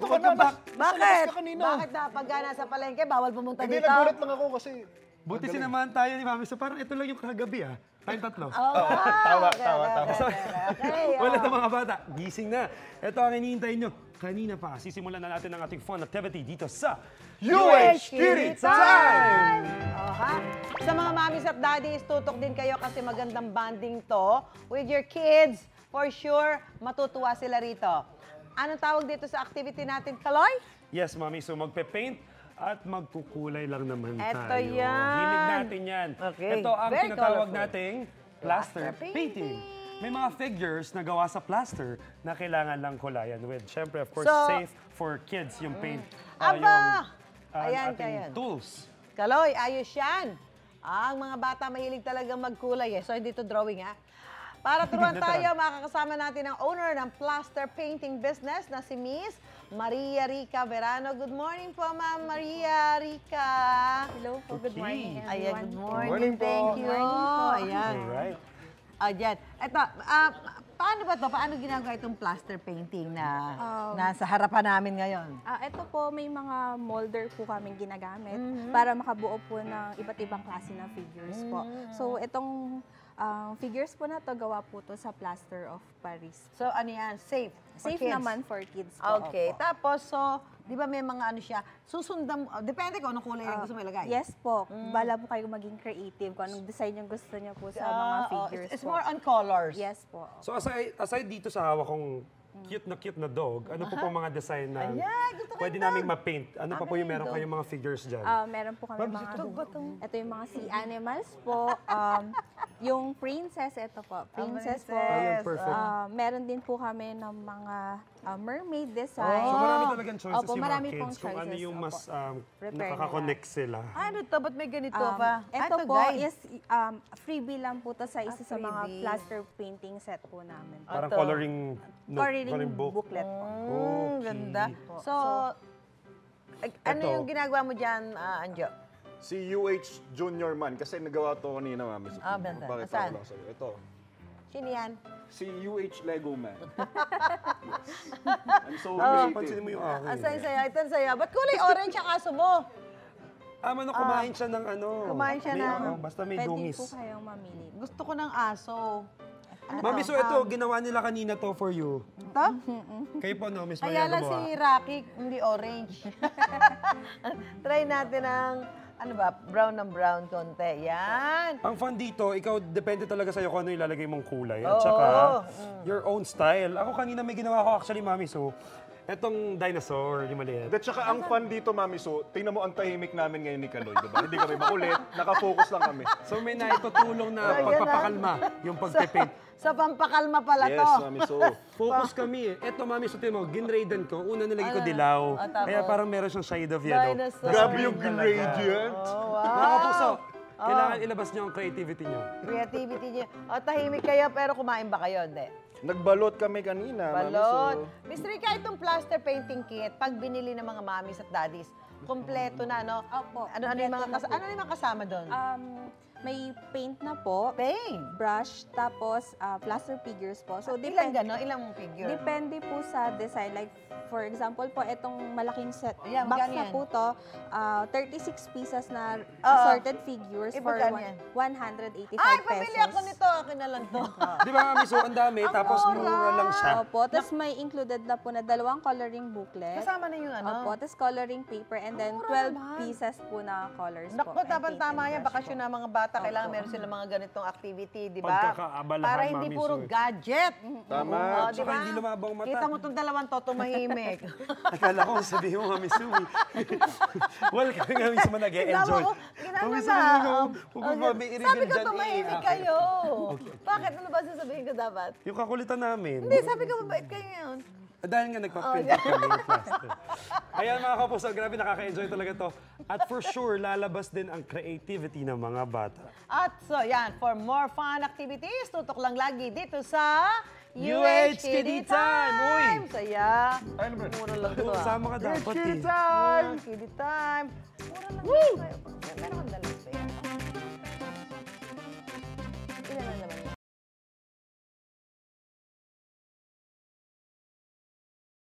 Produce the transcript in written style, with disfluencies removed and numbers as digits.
ka na. Bakit? Ka kanina. Bakit na pag nasa palengke, bawal pumunta Hindi, dito? nagulat lang ako kasi... Buti sinamahan tayo ni Mami. So parang ito lang yung kagabi Tayong tatlo. Tawa. Wala na mga bata. Gising na. Ito ang hinihintay nyo. Kanina pa, sisimulan na natin ang ating fun activity dito sa UH Kitty Time! Sa mga mommies at daddies, tutok din kayo kasi magandang bonding to with your kids. For sure, matutuwa sila rito. Anong tawag dito sa activity natin, Kaloy? Yes, Mami. So magpe-paint at magkukulay lang naman Eto tayo. yan. Hilig natin yan. Okay. Ito ang Very tinatawag colorful. nating plaster painting. May mga figures na gawa sa plaster na kailangan lang kulayan with. Siyempre, of course, So, safe for kids yung paint. Aba! Yung Ayan, ating ayan. tools. Kaloy, ayos yan. Ang mga bata mahilig talagang magkulay So, hindi to drawing Para turuan tayo, makakasama natin ang owner ng plaster painting business na si Miss Maria Rica Verano. Good morning po, Ma'am Maria Rica. Hello po, good morning everyone. Ayan, good morning. morning po. Thank you. Good morning po. Ayan. Alright. Ayan. Ito, paano ba to? Paano ginagawa itong plaster painting na nasa harapan namin ngayon? Ito po, may mga molder po kaming ginagamit para makabuo po ng iba't ibang klase ng figures po. So, itong figures po na to gawa po to sa plaster of Paris. So, ano yan? Safe? For Safe kids? naman for kids po. Okay. Opo. Tapos, so, di ba may mga ano siya, susundan, depende kung anong kulay yung gusto mo ilagay. Yes po. Bala po kayo maging creative kung anong design yung gusto niyo po sa mga figures It's po. more on colors. Yes po. So aside dito sa hawak kong cute na dog, ano po mga design na Ayan, gusto ko pwede ito. namin ma-paint? Ano pa po yung meron kayong mga figures dyan? Meron po kami mga, ito yung mga sea animals po. Yung princess, ito po. Princess po. Ayan, perfect. Meron din po kami ng mga mermaid design. So marami talagang choices Opo, yung mga marami kids pong kung ano choices, yung mas Prepare nakaka-connect sila. Ano to? Ba't may ganito pa? Ito Ito, po guys. is freebie lang po to sa isa sa mga freebie. plaster painting set po namin. Parang Ito. coloring Coloring book. booklet po. Okay. Ganda. So, ano Ito. yung ginagawa mo dyan, Anjo? Si UH Junior man, kasi nagawa to kanina, Mami. Banda. Bakit Saan? lang sa'yo? Ito. Sino yan? Si UH Lego Man. I'm so Pansin creative. mo yung akin. Asan sa'yo? Ito sa'yo. Ba't kulay orange ang aso mo? Kumain siya ng ano. Kumain siya ng- Basta may Pwede dungis. po kayong mamili. Gusto ko ng aso. Ano Mami, to? so ito, ginawa nila kanina to for you. Ito? Kayo po, no, Miss Kaya Maria lang si gumawa. Rocky, hindi orange. Try natin ang, ano ba, brown ng brown konti. Yan. Ang fun dito, ikaw, depende talaga sa'yo kung ano ilalagay mong kulay. At Oo. saka, your own style. Ako kanina may ginawa ko actually, Mami, so, etong dinosaur, yung maliit. At saka ang fun dito, Mami, so, tingnan mo ang tahimik namin ngayon ni Kaloy, diba? Hindi kami makulit, nakafocus lang kami. So may naitutulong na pagpapakalma, yung pagpipaint. Sa pampakalma pala Yes, to. Mami, so, Focus kami eh. Eto, Mami, so tingnan mo, ginraden ko. Una nilagay ko dilaw. tapos? Kaya parang meron siyang shade of yellow. Dinosaur. grabe yung gradient. Oh, Mga wow. kapuso, kailangan ilabas niyo ang creativity niyo. Creativity niyo. O, tahimik kayo, pero kumain ba kayo? Hindi. Nagbalot kami kanina, Balot. Mami, Miss Rica, itong plaster painting kit, pag binili ng mga mommies at daddies, kompleto na, no? Opo, Ano yung mga, kompleto na po. ano yung mga kasama doon? May paint na po, Paint. brush, tapos plaster figures po. So, Ilang gano'n? Ilang figure? Depende po sa design. Like, for example po, itong malaking set, Ayan, box magkano na yan? po to, 36 pieces na Oo. assorted figures Eh, for magkano yan? 185 Ay, pesos. pamili ako nito. Akin na lang to. Di ba, Mami? So, ang dami, tapos mura lang siya. Opo, tapos may included na po na 2 coloring booklet. Kasama na yung ano? Opo, tapos coloring paper, and then Mura 12 naman. pieces po na colors Naku, po. and dapat paint tama and yan. brush Bakasyon po. na mga bata. Kailangan Opo. meron silang mga ganitong activity, di ba? Pagkakaabalahan, Para hindi Mami puro Soy. gadget. Tama. Oo, Tsaka hindi lumabang mata. Kita mo itong dalawang to, tumahimik. Akala ko, sabihin mo, Mami Sui. Well, kami nga mismo nag-e-enjoy. Ginano Mami, na. sabihin mo, Oh, huwag mo may sabi ko, dyan tumahimik kayo. Bakit? Ano ba sasabihin ko dapat? Yung kakulitan namin. Hindi, sabi ko, mabait kayo ngayon. Dahil nga nagpa-print kami ng plaster. Ayan mga kapuso, grabe nakaka-enjoy talaga to. At for sure, lalabas din ang creativity ng mga bata. At so, yan. For more fun activities, tutok lang lagi dito sa UH Kiddie Time! Uy! Saya. Ano ba? Mura lang to. Sama ka dapat eh. Time! Kiddie time. Mura lang to. Meron kang dala.